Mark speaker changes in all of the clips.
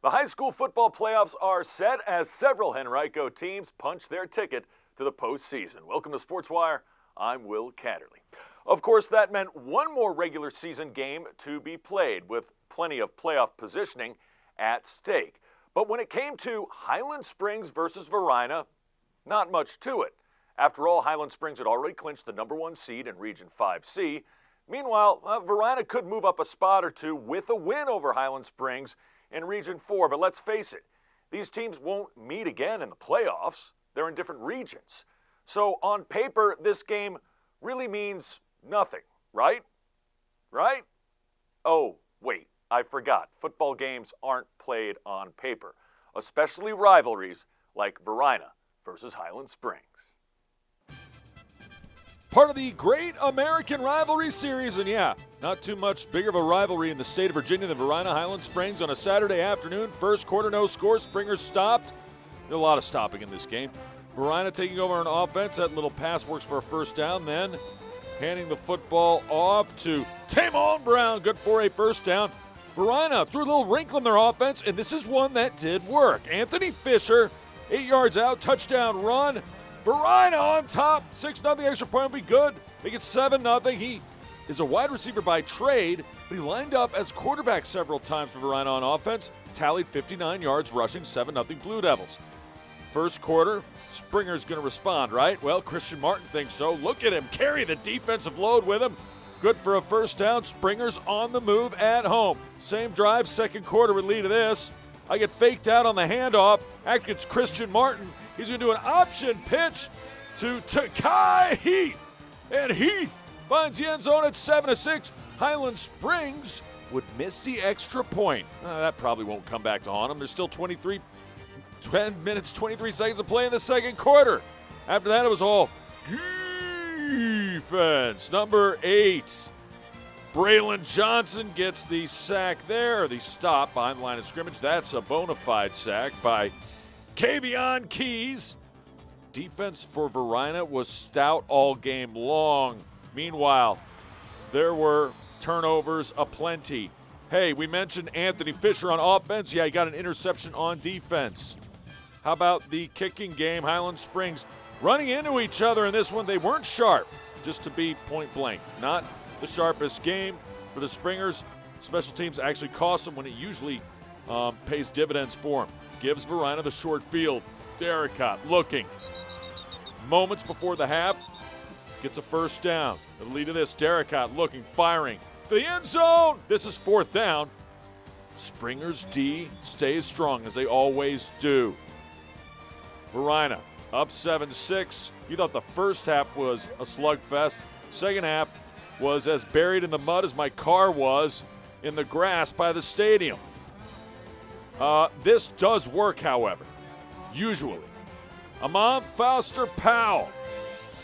Speaker 1: The high school football playoffs are set as several Henrico teams punch their ticket to the postseason. Welcome to SportsWire. I'm Will Catterley. Of course, that meant one more regular season game to be played, with plenty of playoff positioning at stake. But when it came to Highland Springs versus Varina, not much to it. After all, Highland Springs had already clinched the number 1 seed in Region 5C. Meanwhile, Varina could move up a spot or two with a win over Highland Springs in Region 4. But let's face it, these teams won't meet again in the playoffs. They're in different regions. So on paper, this game really means nothing, right? Right? Oh, wait, I forgot. Football games aren't played on paper, especially rivalries like Varina versus Highland Springs.
Speaker 2: Part of the Great American Rivalry Series, and yeah, not too much bigger of a rivalry in the state of Virginia than Varina Highland Springs on a Saturday afternoon. First quarter, no score. Springers stopped. Did a lot of stopping in this game. Varina taking over on offense. That little pass works for a first down. Then handing the football off to Tamon Brown. Good for a first down. Varina threw a little wrinkle in their offense, and this is one that did work. Anthony Fisher, 8 yards out, touchdown run. Varina on top, 6-0 extra point will be good. Make it 7-0. He is a wide receiver by trade, but he lined up as quarterback several times for Varina on offense. Tallied 59 yards rushing, 7-0 Blue Devils. First quarter, Springer's going to respond, right? Well, Christian Martin thinks so. Look at him carry the defensive load with him. Good for a first down. Springer's on the move at home. Same drive, second quarter would lead to this. I get faked out on the handoff. Actually, it's Christian Martin. He's going to do an option pitch to Takai Heath. And Heath finds the end zone at 7-6. Highland Springs would miss the extra point. That probably won't come back to haunt them. There's still 10 minutes, 23 seconds to play in the second quarter. After that, it was all defense. Number 8. Braylon Johnson gets the sack there, the stop behind the line of scrimmage. That's a bona fide sack by Kavion Keys. Defense for Varina was stout all game long. Meanwhile, there were turnovers aplenty. Hey, we mentioned Anthony Fisher on offense. Yeah, he got an interception on defense. How about the kicking game? Highland Springs running into each other in this one. They weren't sharp, just to be point blank. Not the sharpest game for the Springers. Special teams actually cost them when it usually pays dividends for them. Gives Varina the short field. Derricott looking. Moments before the half, gets a first down. The lead of this, Derricott looking, firing. The end zone! This is fourth down. Springers D stays strong, as they always do. Varina up 7-6. You thought the first half was a slugfest. Second half was as buried in the mud as my car was in the grass by the stadium. This does work, however, usually. Amon Foster Powell.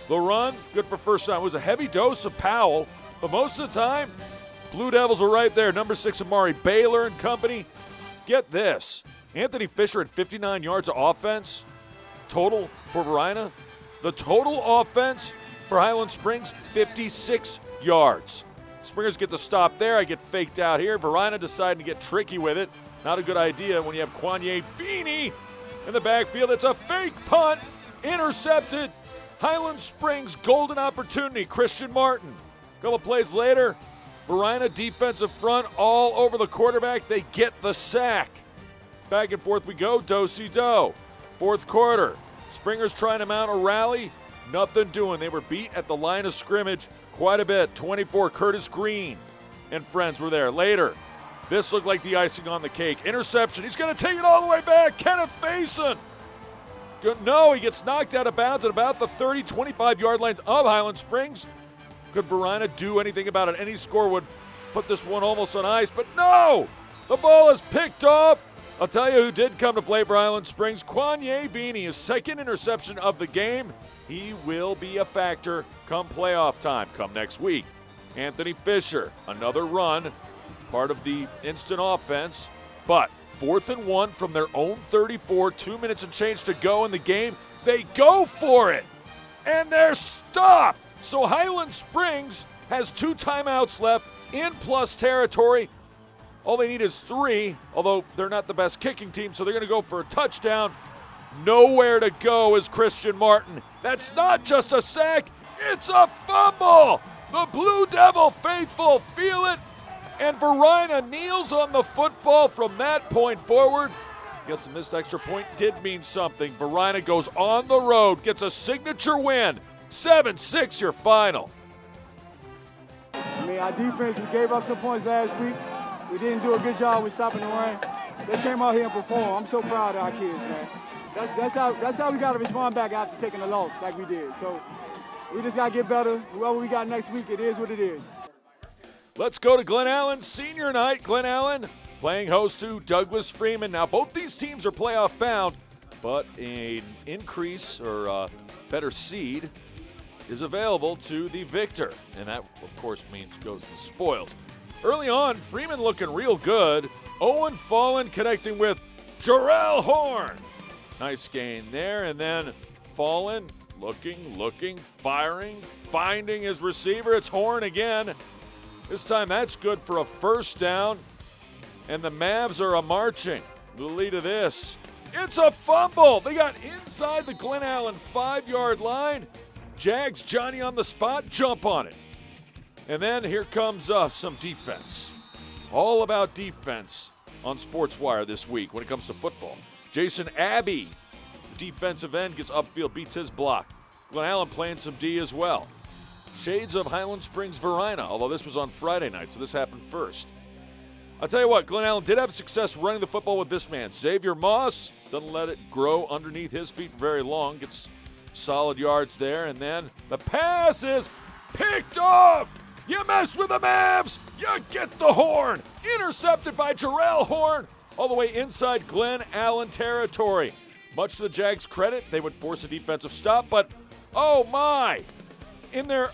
Speaker 2: The run, good for first down. It was a heavy dose of Powell, but most of the time, Blue Devils are right there. Number 6, Amari Baylor and company. Get this. Anthony Fisher had 59 yards of offense total for Varina. The total offense for Highland Springs, 56 yards. Springers get the stop there. I get faked out here. Varina deciding to get tricky with it. Not a good idea when you have Kwanye Feeney in the backfield. It's a fake punt. Intercepted. Highland Springs golden opportunity. Christian Martin. A couple plays later, Varina defensive front all over the quarterback. They get the sack. Back and forth we go. Do-si-do. Fourth quarter. Springers trying to mount a rally. Nothing doing. They were beat at the line of scrimmage quite a bit. 24, Curtis Green and friends were there. Later, this looked like the icing on the cake. Interception. He's going to take it all the way back. Kenneth Faison. No, he gets knocked out of bounds at about the 30, 25-yard line of Highland Springs. Could Varina do anything about it? Any score would put this one almost on ice, but no! The ball is picked off. I'll tell you who did come to play for Highland Springs. Kwanye Feeney, his second interception of the game. He will be a factor come playoff time, come next week. Anthony Fisher, another run, part of the instant offense, but 4th and 1 from their own 34, 2 minutes and change to go in the game. They go for it, and they're stopped. So Highland Springs has 2 timeouts left in plus territory. All they need is 3, although they're not the best kicking team, so they're going to go for a touchdown. Nowhere to go is Christian Martin. That's not just a sack, it's a fumble. The Blue Devil faithful feel it, and Varina kneels on the football from that point forward. Guess the missed extra point did mean something. Varina goes on the road, gets a signature win. 7-6 your final.
Speaker 3: I mean, our defense, we gave up some points last week. We didn't do a good job with stopping the run. They came out here and performed. I'm so proud of our kids, man. That's how we got to respond back after taking a loss like we did. So we just got to get better. Whoever we got next week, it is what it is.
Speaker 2: Let's go to Glen Allen senior night. Glen Allen playing host to Douglas Freeman. Now, both these teams are playoff bound, but an increase or a better seed is available to the victor. And that, of course, means goes to the spoils. Early on, Freeman looking real good. Owen Fallen connecting with Jarrell Horn. Nice gain there. And then Fallen looking, firing, finding his receiver. It's Horn again. This time that's good for a first down. And the Mavs are marching. The lead of this. It's a fumble. They got inside the Glen Allen 5-yard line. Jags Johnny on the spot, jump on it. And then here comes some defense. All about defense on SportsWire this week when it comes to football. Jason Abbey, defensive end, gets upfield, beats his block. Glen Allen playing some D as well. Shades of Highland Springs Varina, although this was on Friday night, so this happened first. I'll tell you what, Glen Allen did have success running the football with this man. Xavier Moss doesn't let it grow underneath his feet for very long. Gets solid yards there, and then the pass is picked off. You mess with the Mavs, you get the Horn. Intercepted by Jarrell Horn all the way inside Glen Allen territory. Much to the Jags' credit, they would force a defensive stop, but oh my, in their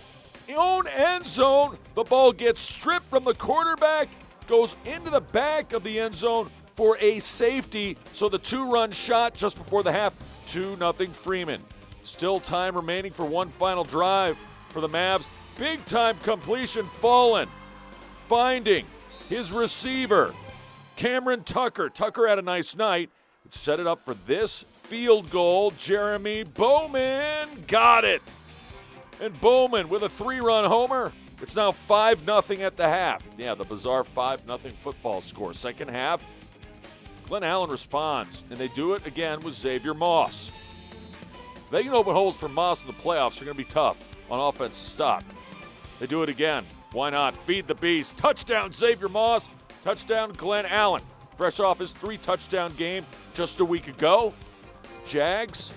Speaker 2: own end zone, the ball gets stripped from the quarterback, goes into the back of the end zone for a safety. So the 2-run shot just before the half, 2-0 Freeman. Still time remaining for one final drive for the Mavs. Big time completion, Fallen finding his receiver, Cameron Tucker. Tucker had a nice night. Set it up for this field goal. Jeremy Bowman got it. And Bowman with a 3-run homer. It's now 5-0 at the half. Yeah, the bizarre 5-0 football score. Second half, Glen Allen responds, and they do it again with Xavier Moss. They can open holes for Moss in the playoffs. They're going to be tough on offense to stop. They do it again. Why not? Feed the beast. Touchdown, Xavier Moss. Touchdown, Glen Allen. Fresh off his 3-touchdown game just a week ago. Jags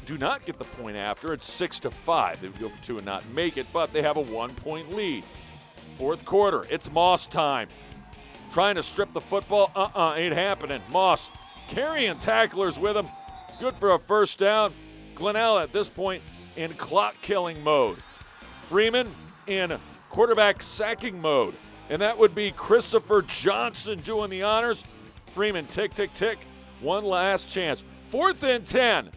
Speaker 2: do not get the point after. It's 6-5. They would go for 2 and not make it, but they have a 1-point lead. Fourth quarter, it's Moss time. Trying to strip the football. Ain't happening. Moss carrying tacklers with him. Good for a first down. Glen Allen at this point in clock-killing mode. Freeman in quarterback sacking mode. And that would be Christopher Johnson doing the honors. Freeman, tick, tick, tick. One last chance. 4th and 10.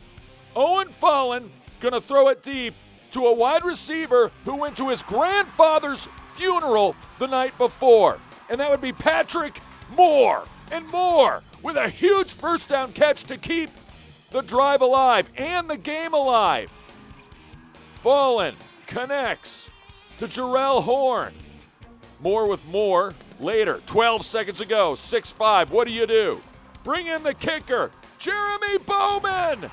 Speaker 2: Owen Fallen going to throw it deep to a wide receiver who went to his grandfather's funeral the night before. And that would be Patrick Moore. And Moore with a huge first down catch to keep the drive alive and the game alive. Fallen connects to Jarrell Horn. Moore with more later. 12 seconds ago. 6-5. What do? Bring in the kicker, Jeremy Bowman.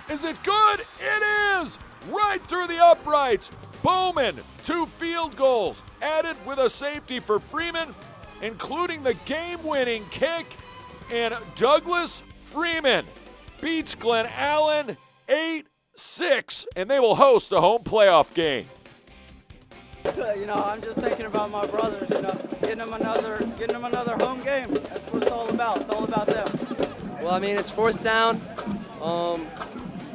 Speaker 2: Is it good? It is. Right through the uprights. Bowman, 2 field goals added with a safety for Freeman, including the game-winning kick. And Douglas Freeman beats Glen Allen 8-6, and they will host a home playoff game.
Speaker 4: I'm just thinking about my brothers, getting them another home game. That's what it's all about. It's all about them.
Speaker 5: Well, I mean, it's 4th down.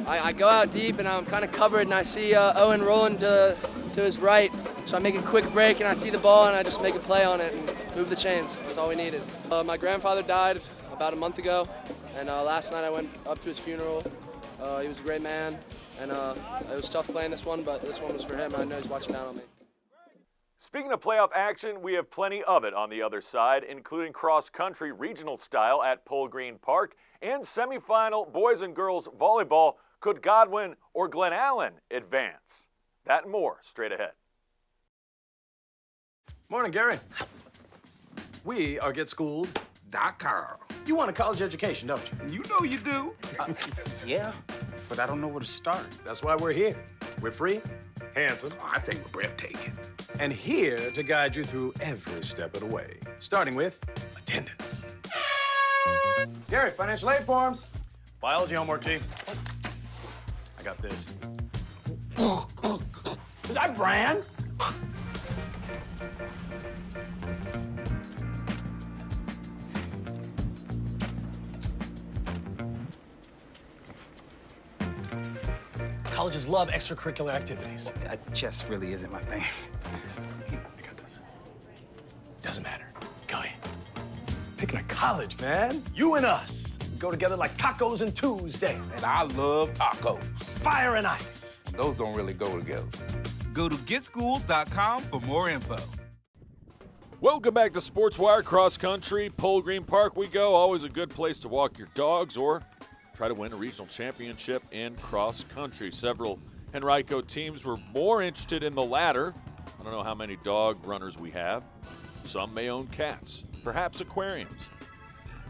Speaker 5: I go out deep, and I'm kind of covered, and I see Owen rolling to his right. So I make a quick break, and I see the ball, and I just make a play on it and move the chains. That's all we needed. My grandfather died about a month ago, and last night I went up to his funeral. He was a great man, and it was tough playing this one, but this one was for him, and I know he's watching down on me.
Speaker 1: Speaking of playoff action, we have plenty of it on the other side, including cross-country regional style at Pole Green Park and semifinal boys and girls volleyball. Could Godwin or Glen Allen advance? That and more straight ahead.
Speaker 6: Morning, Gary. We are GetSchooled.com. You want a college education, don't you?
Speaker 7: You know you do. Yeah, but I don't know where to start.
Speaker 6: That's why we're here. We're free, handsome,
Speaker 7: I think we're breathtaking.
Speaker 6: and here to guide you through every step of the way, starting with attendance. Gary, financial aid forms. Biology homework, G. I got this. Is that Bran? Colleges love extracurricular activities.
Speaker 7: Chess really isn't my thing.
Speaker 6: I got this. Doesn't matter. Go ahead. Picking a college, man. You and us. We go together like tacos and Tuesday.
Speaker 7: And I love tacos.
Speaker 6: Fire and ice.
Speaker 7: Those don't really go together.
Speaker 8: Go to GetSchooled.com for more info.
Speaker 2: Welcome back to SportsWire Cross Country. Pole Green Park we go. Always a good place to walk your dogs or try to win a regional championship in cross country. Several Henrico teams were more interested in the latter. I don't know how many dog runners we have. Some may own cats, perhaps aquariums.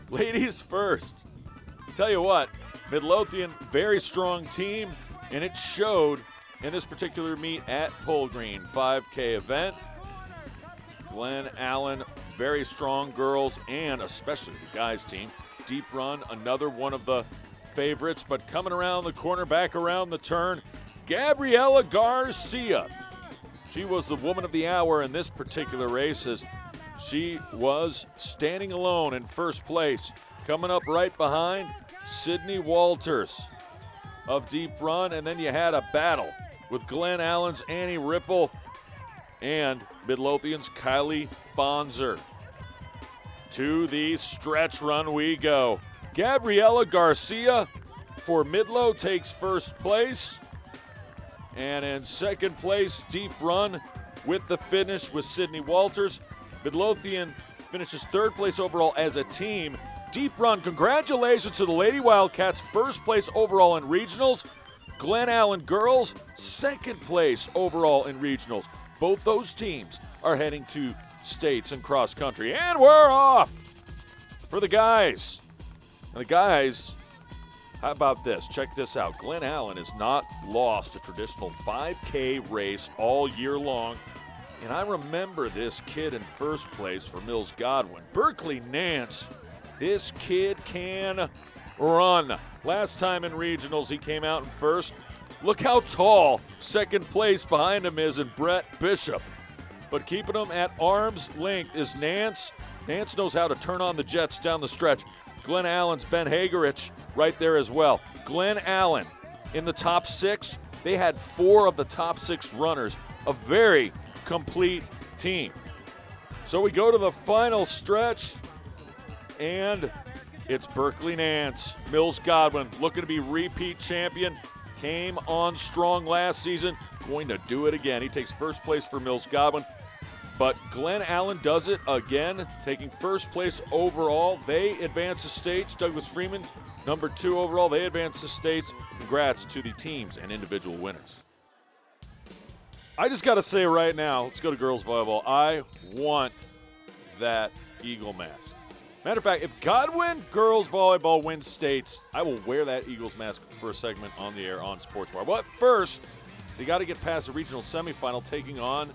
Speaker 2: Ladies first. Tell you what, Midlothian, very strong team, and it showed in this particular meet at Pole Green 5K event. Glen Allen, very strong girls, and especially the guys team. Deep run, another one of the favorites, but coming around the corner, back around the turn, Gabriela Garcia. She was the woman of the hour in this particular race as she was standing alone in first place. Coming up right behind, Sydney Walters of Deep Run, and then you had a battle with Glen Allen's Annie Ripple and Midlothian's Kylie Bonzer. To the stretch run we go. Gabriela Garcia for Midlo takes first place. And in second place, Deep Run with the finish with Sydney Walters. Midlothian finishes third place overall as a team. Deep Run, congratulations to the Lady Wildcats, first place overall in regionals. Glen Allen girls, second place overall in regionals. Both those teams are heading to states and cross country. And we're off for the guys. And the guys, how about this? Check this out. Glen Allen has not lost a traditional 5K race all year long. And I remember this kid in first place for Mills Godwin. Berkeley Nance. This kid can run. Last time in regionals, he came out in first. Look how tall second place behind him is in Brett Bishop. But keeping him at arm's length is Nance. Nance knows how to turn on the jets down the stretch. Glen Allen's Ben Hagerich right there as well. Glen Allen in the top six. They had 4 of the top 6 runners. A very complete team. So we go to the final stretch, and it's Berkeley Nance. Mills Godwin looking to be repeat champion. Came on strong last season. Going to do it again. He takes first place for Mills Godwin. But Glen Allen does it again, taking first place overall. They advance the states. Douglas Freeman, number 2 overall. They advance the states. Congrats to the teams and individual winners. I just got to say right now, let's go to girls volleyball. I want that Eagle mask. Matter of fact, if Godwin girls volleyball wins states, I will wear that Eagles mask for a segment on the air on SportsWire. But first, they got to get past the regional semifinal, taking on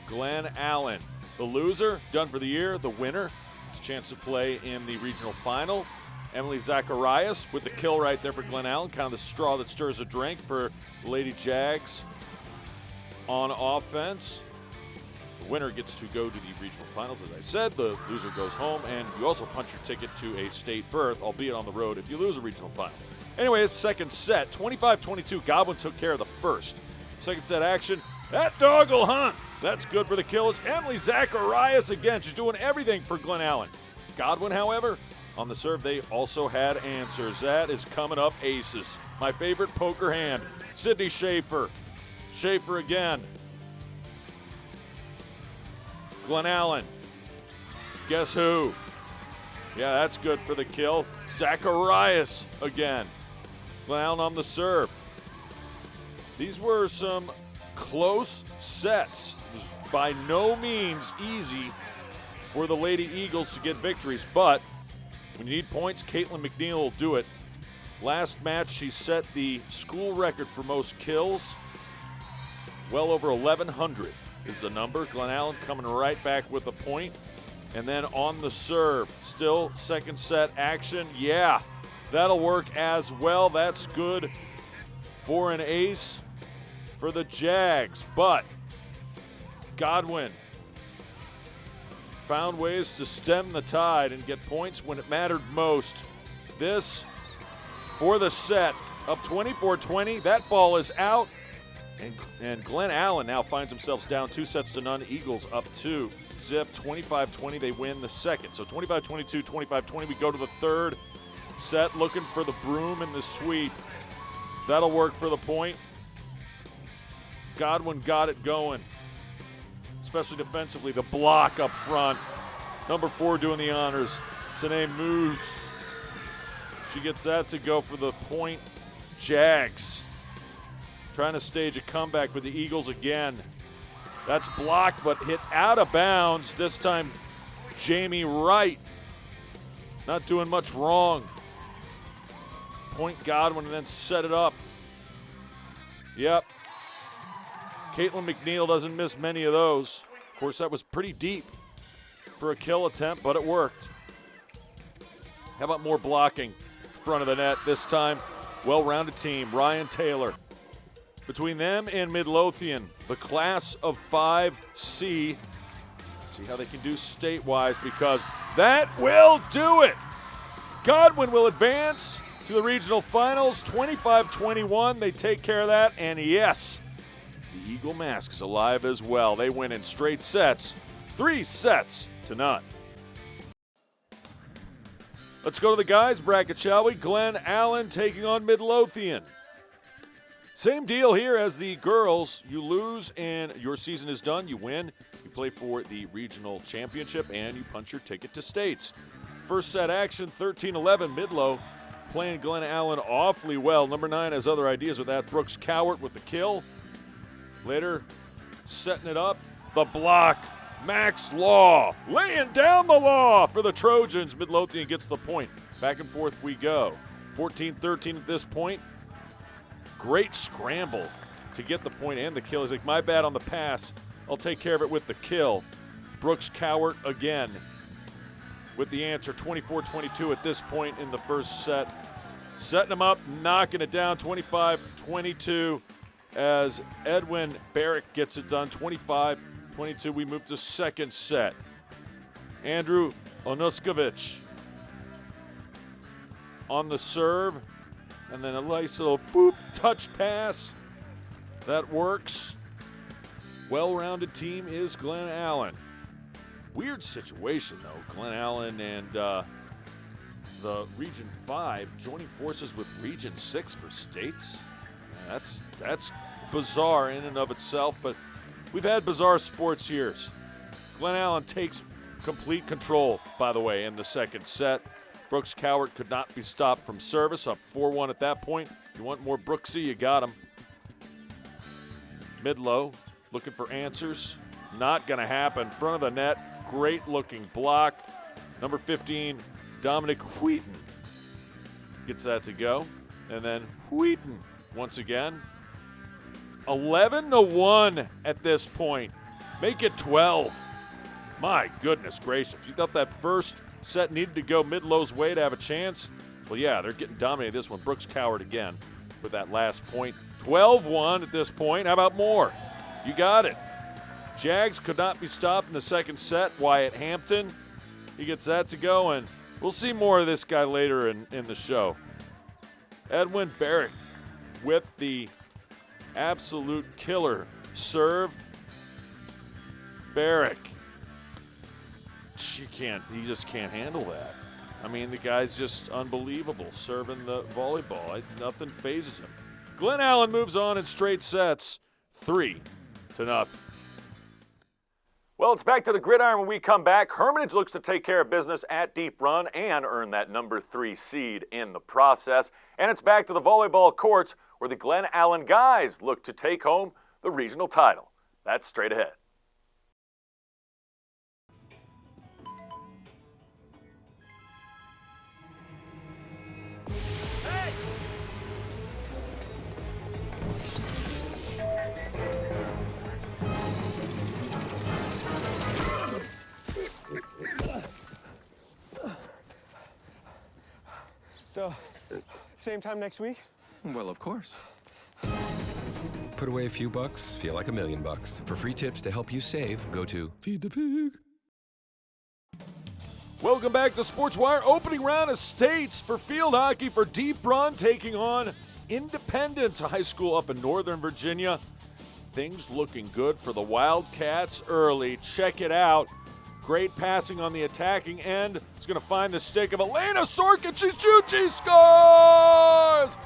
Speaker 2: Glen Allen. The loser, done for the year. The winner, it's a chance to play in the regional final. Emily Zacharias with the kill right there for Glen Allen. Kind of the straw that stirs the drink for Lady Jags on offense. The winner gets to go to the regional finals, as I said. The loser goes home, and you also punch your ticket to a state berth, albeit on the road if you lose a regional final. Anyway, it's second set, 25-22. Godwin took care of the first. Second set action. That dog will hunt. That's good for the kill. It's Emily Zacharias again. She's doing everything for Glen Allen. Godwin, however, on the serve, they also had answers. That is coming up aces. My favorite poker hand, Sydney Schaefer. Schaefer again. Glen Allen. Guess who? Yeah, that's good for the kill. Zacharias again. Glen Allen on the serve. These were some close sets. It was by no means easy for the Lady Eagles to get victories, but when you need points, Caitlin McNeil will do it. Last match, she set the school record for most kills. Well over 1,100 is the number. Glen Allen coming right back with a point. And then on the serve, still second set action. Yeah, that'll work as well. That's good for an ace for the Jags. But Godwin found ways to stem the tide and get points when it mattered most. This for the set, up 24-20. That ball is out. And Glen Allen now finds themselves down 2-0. Eagles up 2. Zip, 25-20, they win the second. So 25-22, 25-20, we go to the third set, looking for the broom and the sweep. That'll work for the point. Godwin got it going, especially defensively. The block up front. Number 4 doing the honors, Sine Moose. She gets that to go for the point. Jags trying to stage a comeback, but the Eagles again. That's blocked, but hit out of bounds. This time, Jamie Wright not doing much wrong. Point Godwin and then set it up. Yep. Caitlin McNeil doesn't miss many of those. Of course, that was pretty deep for a kill attempt, but it worked. How about more blocking in front of the net this time? Well-rounded team. Ryan Taylor. Between them and Midlothian, the class of 5C. See how they can do state-wise, because that will do it. Godwin will advance to the regional finals, 25-21. They take care of that, and yes, the Eagle Mask is alive as well. They win in straight sets, 3-0. Let's go to the guys' bracket, shall we? Glen Allen taking on Midlothian. Same deal here as the girls. You lose and your season is done. You win. You play for the regional championship and you punch your ticket to states. First set action, 13-11. Midlow playing Glen Allen awfully well. Number 9 has other ideas with that. Brooks Cowart with the kill. Later, setting it up. The block. Max Law laying down the law for the Trojans. Midlothian gets the point. Back and forth we go. 14-13 at this point. Great scramble to get the point and the kill. He's like, my bad on the pass. I'll take care of it with the kill. Brooks Cowart again with the answer. 24-22 at this point in the first set. Setting him up, knocking it down. 25-22 as Edwin Barrick gets it done. 25-22, we move to second set. Andrew Onuskovic on the serve. And then a nice little boop touch pass. That works. Well-rounded team is Glen Allen. Weird situation, though. Glen Allen and the Region 5 joining forces with Region 6 for states. That's bizarre in and of itself, but we've had bizarre sports years. Glen Allen takes complete control, by the way, in the second set. Brooks Cowart could not be stopped from service, up 4-1 at that point. You want more Brooksy, you got him. Midlow looking for answers. Not going to happen. Front of the net, great looking block. Number 15, Dominic Wheaton gets that to go. And then Wheaton once again. 11-1 at this point. Make it 12. My goodness gracious. You thought that first set needed to go Midlow's way to have a chance? Well, yeah, they're getting dominated this one. Brooks Cowart again with that last point. 12-1 at this point. How about more? You got it. Jags could not be stopped in the second set. Wyatt Hampton, he gets that to go, and we'll see more of this guy later in the show. Edwin Barrick with the absolute killer serve. Barrick. He just can't handle that. I mean, the guy's just unbelievable serving the volleyball. Nothing phases him. Glen Allen moves on in straight sets, 3-0.
Speaker 1: Well, it's back to the gridiron when we come back. Hermitage looks to take care of business at Deep Run and earn that number 3 seed in the process. And it's back to the volleyball courts where the Glen Allen guys look to take home the regional title. That's straight ahead.
Speaker 9: So, same time next week?
Speaker 10: Well, of course. Put away a few bucks, feel like $1 million. For free tips to help you save, go to Feed the Pig.
Speaker 2: Welcome back to SportsWire. Opening round of states for field hockey for Deep Run taking on Independence High School up in Northern Virginia. Things looking good for the Wildcats early. Check it out. Great passing on the attacking end. It's going to find the stick of Elena Sorkin. She shoots, she scores!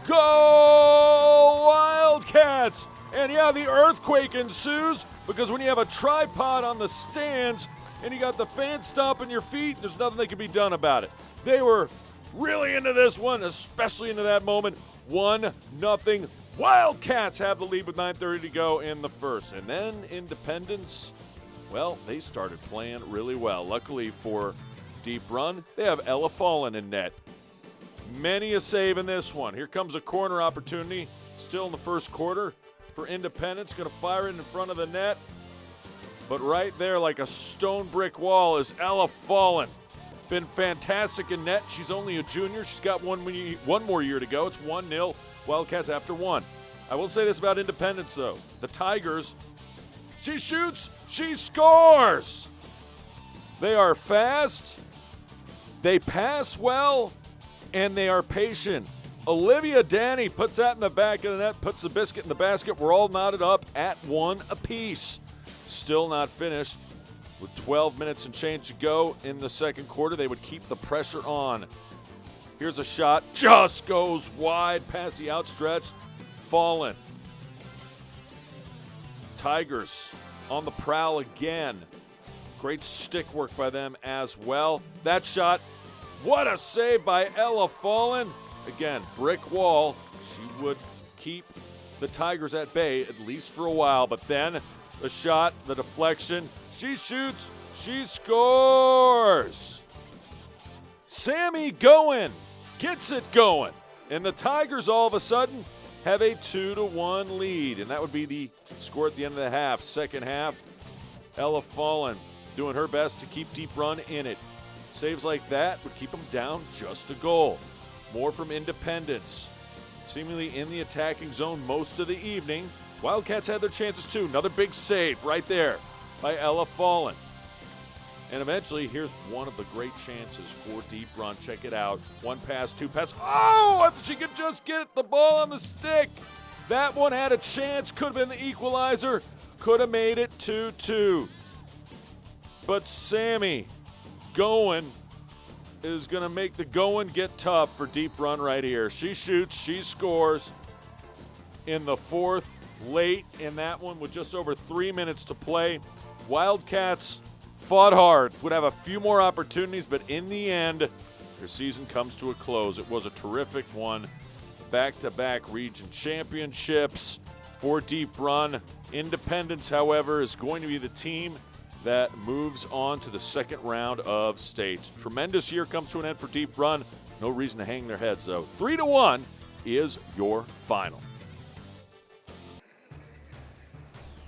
Speaker 2: Go Wildcats! And yeah, the earthquake ensues because when you have a tripod on the stands and you got the fans stomping your feet, there's nothing that can be done about it. They were really into this one, especially into that moment. 1-0. Wildcats have the lead with 9:30 to go in the first. And then Independence, well, they started playing really well. Luckily for Deep Run, they have Ella Fallen in net. Many a save in this one. Here comes a corner opportunity. Still in the first quarter for Independence. Going to fire it in front of the net. But right there, like a stone brick wall, is Ella Fallen. Been fantastic in net. She's only a junior. She's got one more year to go. It's 1-0. Wildcats after one. I will say this about Independence, though. The Tigers, she shoots, she scores. They are fast, they pass well, and they are patient. Olivia Danny puts that in the back of the net, puts the biscuit in the basket. We're all knotted up at 1 apiece. Still not finished. With 12 minutes and change to go in the second quarter, they would keep the pressure on. Here's a shot, just goes wide past the outstretched Fallen. Tigers on the prowl again. Great stick work by them as well. That shot, what a save by Ella Fallen. Again, brick wall. She would keep the Tigers at bay, at least for a while. But then the shot, the deflection, she shoots, she scores. Sammy Goen gets it going. And the Tigers all of a sudden have a 2-1 lead. And that would be the score at the end of the half. Second half, Ella Fallen doing her best to keep Deep Run in it. Saves like that would keep them down just a goal. More from Independence. Seemingly in the attacking zone most of the evening. Wildcats had their chances too. Another big save right there by Ella Fallen. And eventually, here's one of the great chances for Deep Run. Check it out. One pass, two pass. Oh, if she could just get the ball on the stick. That one had a chance. Could have been the equalizer. Could have made it 2-2. But Sammy Goen is going to make the going get tough for Deep Run right here. She shoots. She scores in the fourth. Late in that one with just over 3 minutes to play. Wildcats fought hard, would have a few more opportunities, but in the end, their season comes to a close. It was a terrific one. Back-to-back region championships for Deep Run. Independence, however, is going to be the team that moves on to the second round of states. Tremendous year comes to an end for Deep Run. No reason to hang their heads, though. 3-1 is your final.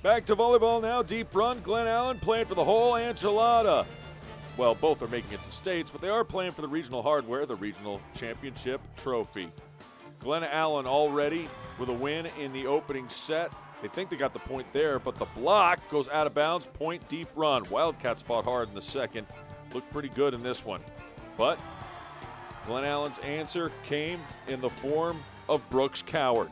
Speaker 2: Back to volleyball now. Deep Run, Glen Allen playing for the whole enchilada. Well, both are making it to states, but they are playing for the regional hardware, the regional championship trophy. Glen Allen already with a win in the opening set. They think they got the point there, but the block goes out of bounds. Point Deep Run. Wildcats fought hard in the second. Looked pretty good in this one. But Glen Allen's answer came in the form of Brooks Coward.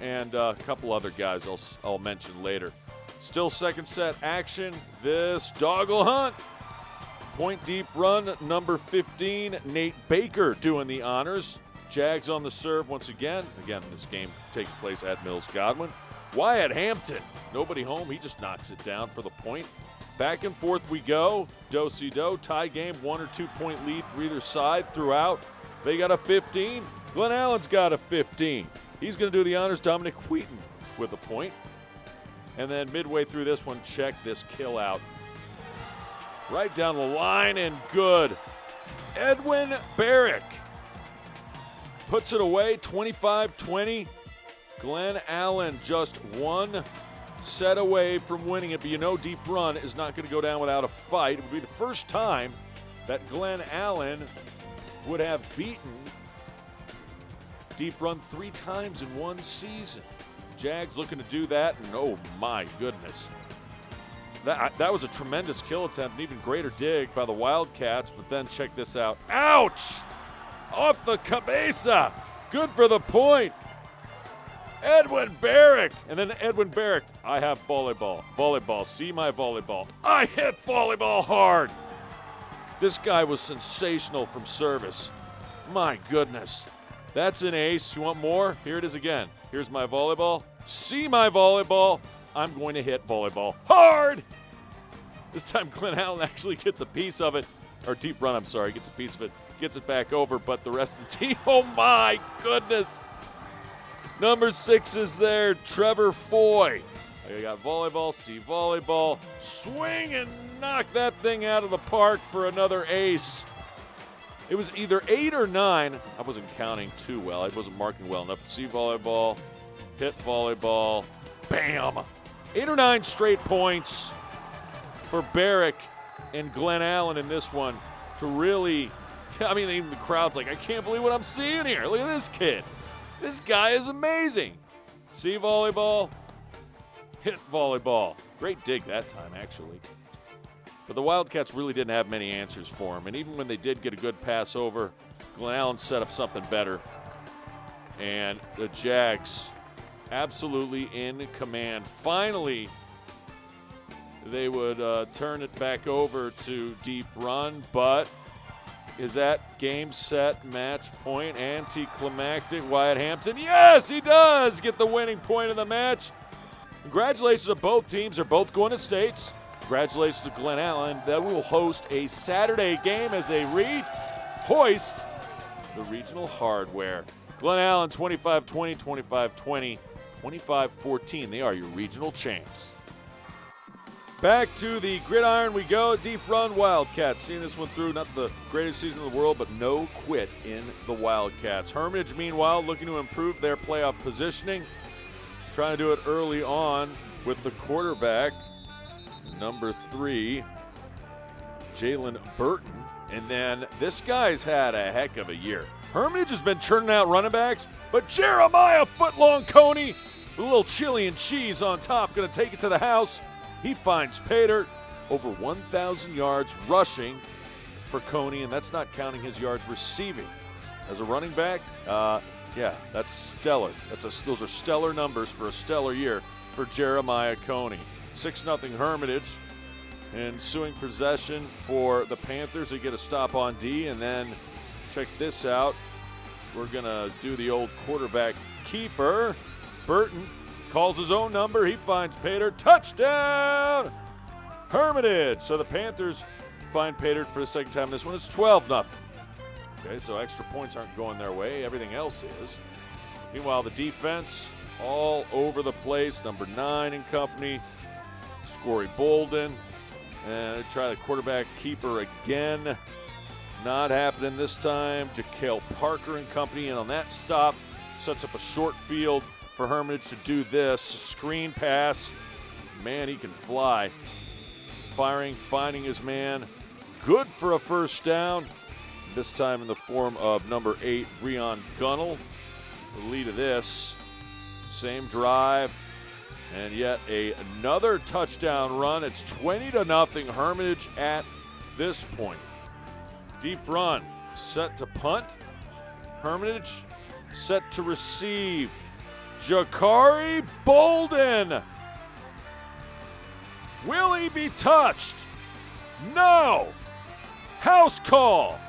Speaker 2: And a couple other guys I'll mention later. Still second set action. This doggle hunt. Point Deep Run, number 15, Nate Baker doing the honors. Jags on the serve once again. Again, this game takes place at Mills Godwin. Wyatt Hampton, nobody home. He just knocks it down for the point. Back and forth we go. Do-si-do, tie game, 1 or 2 point lead for either side throughout. They got a 15. Glen Allen's got a 15. He's going to do the honors. Dominic Wheaton with a point. And then midway through this one, check this kill out. Right down the line and good. Edwin Barrick puts it away, 25-20. Glen Allen just one set away from winning it, but you know Deep Run is not going to go down without a fight. It would be the first time that Glen Allen would have beaten Deep Run 3 times in one season. Jags looking to do that, and oh my goodness. That was a tremendous kill attempt, an even greater dig by the Wildcats, but then check this out. Ouch! Off the cabeza. Good for the point. Edwin Barrick. And then Edwin Barrick, I have volleyball. Volleyball, see my volleyball. I hit volleyball hard. This guy was sensational from service. My goodness. That's an ace. You want more? Here it is again. Here's my volleyball. See my volleyball. I'm going to hit volleyball hard. This time Glen Allen actually gets a piece of it. Or Deep Run, I'm sorry, gets a piece of it. Gets it back over, but the rest of the team, oh my goodness. Number 6 is there, Trevor Foy. I got volleyball, see volleyball. Swing and knock that thing out of the park for another ace. It was either 8 or 9. I wasn't counting too well. I wasn't marking well enough. See volleyball, hit volleyball, bam. 8 or 9 straight points for Barrick and Glen Allen in this one to really, I mean, even the crowd's like, I can't believe what I'm seeing here. Look at this kid. This guy is amazing. See volleyball, hit volleyball. Great dig that time, actually. But the Wildcats really didn't have many answers for him. And even when they did get a good pass over, Glen Allen set up something better. And the Jags absolutely in command. Finally, they would turn it back over to Deep Run, but is that game, set, match point, anticlimactic? Wyatt Hampton, yes, he does get the winning point of the match. Congratulations to both teams. They're both going to states. Congratulations to Glen Allen. They will host a Saturday game as they hoist the regional hardware. Glen Allen 25-20, 25-20, 25-14. They are your regional champs. Back to the gridiron we go. Deep Run Wildcats. Seeing this one through, not the greatest season in the world, but no quit in the Wildcats. Hermitage, meanwhile, looking to improve their playoff positioning. Trying to do it early on with the quarterback, number 3, Jalen Burton. And then this guy's had a heck of a year. Hermitage has been churning out running backs, but Jeremiah Footlong Coney, a little chili and cheese on top, going to take it to the house. He finds pay dirt, over 1,000 yards rushing for Coney, and that's not counting his yards receiving. As a running back, yeah, that's stellar. Those are stellar numbers for a stellar year for Jeremiah Coney. 6-0 Hermitage. Ensuing possession for the Panthers. They get a stop on D, and then check this out. We're going to do the old quarterback keeper. Burton calls his own number. He finds Pater. Touchdown! Hermitage. So the Panthers find Pater for the second time. This one is 12-0. Okay, so extra points aren't going their way. Everything else is. Meanwhile, the defense all over the place. Number 9 in company. Scory Bolden. And try the quarterback keeper again. Not happening this time. Jaquel Parker and company. And on that stop, sets up a short field for Hermitage to do this. Screen pass. Man, he can fly. Firing, finding his man. Good for a first down. This time in the form of number 8, Breon Gunnell. The lead of this. Same drive. And yet another touchdown run. It's 20-0 Hermitage at this point. Deep Run set to punt. Hermitage set to receive. Jakari Bolden. Will he be touched? No. House call.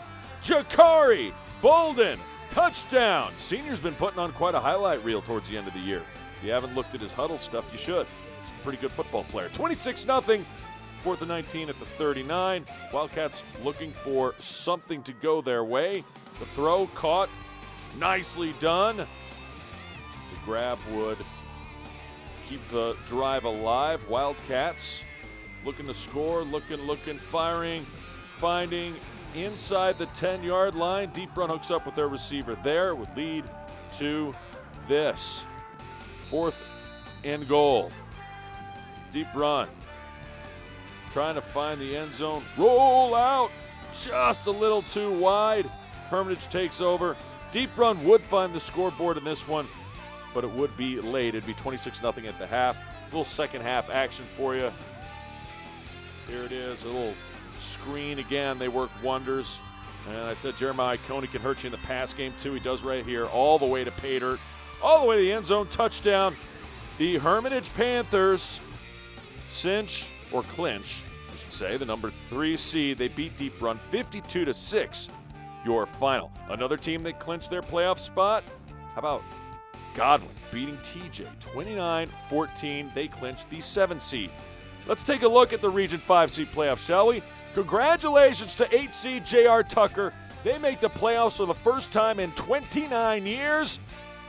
Speaker 2: Jakari Bolden. Touchdown. Senior's been putting on quite a highlight reel towards the end of the year. If you haven't looked at his huddle stuff, you should. He's a pretty good football player. 26-0 4th and 19 at the 39. Wildcats looking for something to go their way. The throw caught, nicely done. The grab would keep the drive alive. Wildcats looking to score, looking, firing, finding inside the 10-yard line. Deep run hooks up with their receiver there, would lead to this. 4th and goal. Deep run. Trying to find the end zone. Roll out. Just a little too wide. Hermitage takes over. Deep run would find the scoreboard in this one, but it would be late. It'd be 26-0 at the half. A little second half action for you. Here it is. A little screen again. They work wonders. And I said Jeremiah Coney can hurt you in the pass game too. He does right here. All the way to pay dirt. All the way to the end zone. Touchdown. The Hermitage Panthers cinch, or clinch, I should say, the number 3 seed. They beat Deep Run 52-6, your final. Another team that clinched their playoff spot, how about Godwin beating TJ 29-14. They clinched the 7 seed. Let's take a look at the Region 5 seed playoffs, shall we? Congratulations to 8 seed J.R. Tucker. They make the playoffs for the first time in 29 years.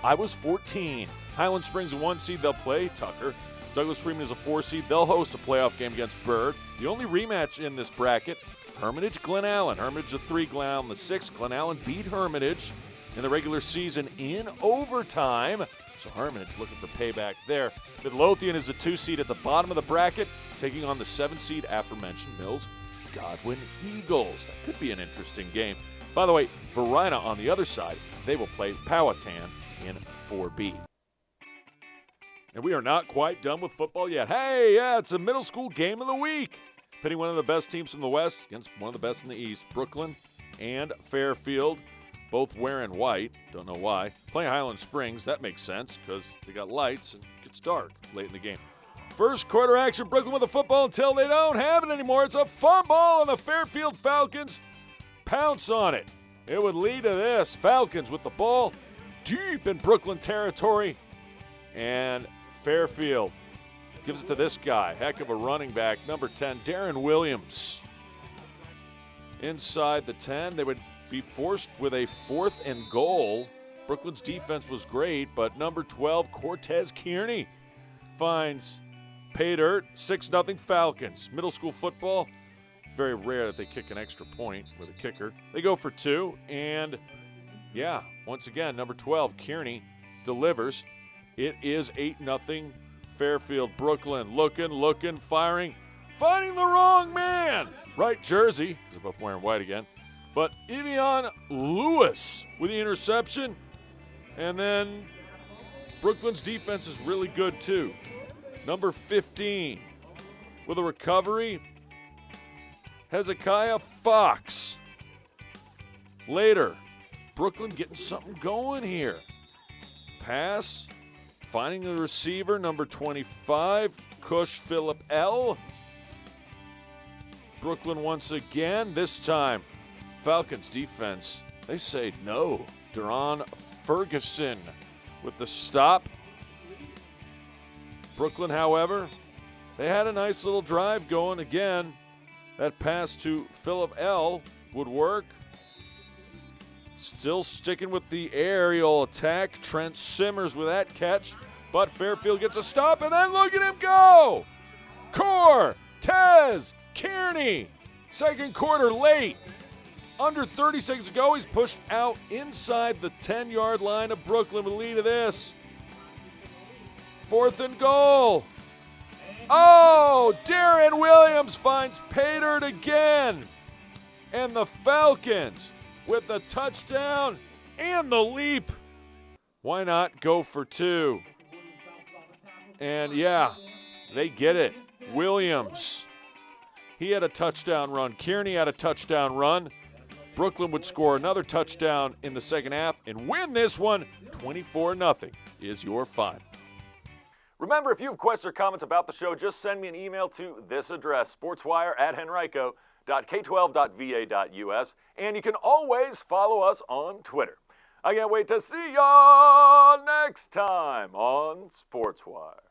Speaker 2: I was 14. Highland Springs, a 1 seed, they'll play Tucker. Douglas Freeman is a 4 seed. They'll host a playoff game against Bird. The only rematch in this bracket, Hermitage, Glen Allen. Hermitage the 3, Glen Allen the 6. Glen Allen beat Hermitage in the regular season in overtime. So Hermitage looking for payback there. Midlothian is the 2 seed at the bottom of the bracket, taking on the 7 seed aforementioned Mills Godwin Eagles. That could be an interesting game. By the way, Varina on the other side, they will play Powhatan in 4B. And we are not quite done with football yet. Hey, yeah, it's a middle school game of the week. Pitting one of the best teams from the West against one of the best in the East, Brookland and Fairfield, both wearing white. Don't know why. Playing Highland Springs, that makes sense because they got lights and it gets dark late in the game. First quarter action, Brookland with the football until they don't have it anymore. It's a fumble, and the Fairfield Falcons pounce on it. It would lead to this. Falcons with the ball deep in Brookland territory, and Fairfield gives it to this guy. Heck of a running back, number 10, Darren Williams. Inside the 10, they would be forced with a 4th and goal. Brookland's defense was great, but number 12, Cortez Kearney, finds pay dirt. 6-0 Falcons. Middle school football, very rare that they kick an extra point with a kicker. They go for 2, and yeah, once again, number 12, Kearney, delivers. It is 8-0 Fairfield. Brookland looking, firing, finding the wrong man. Right jersey, because they're both wearing white again. But Evian Lewis with the interception. And then Brookland's defense is really good too. Number 15 with a recovery, Hezekiah Fox. Later, Brookland getting something going here. Pass, finding the receiver, number 25, Cush Phillip L. Brookland once again, this time, Falcons defense, they say no. Duran Ferguson with the stop. Brookland, however, they had a nice little drive going again. That pass to Phillip L. would work. Still sticking with the aerial attack. Trent Simmers with that catch, but Fairfield gets a stop, and then look at him go! Cortez Kearney, second quarter late. Under 30 seconds to go, he's pushed out inside the 10-yard line of Brookland with the lead of this. 4th and goal. Oh, Darren Williams finds pay dirt again. And the Falcons with the touchdown and the leap. Why not go for 2? And yeah, they get it. Williams, he had a touchdown run. Kearney had a touchdown run. Brookland would score another touchdown in the second half and win this one 24-0 is your final.
Speaker 1: Remember, if you have questions or comments about the show, just send me an email to this address, sportswire@henrico.k12.va.us, and you can always follow us on Twitter. I can't wait to see y'all next time on Sportswire.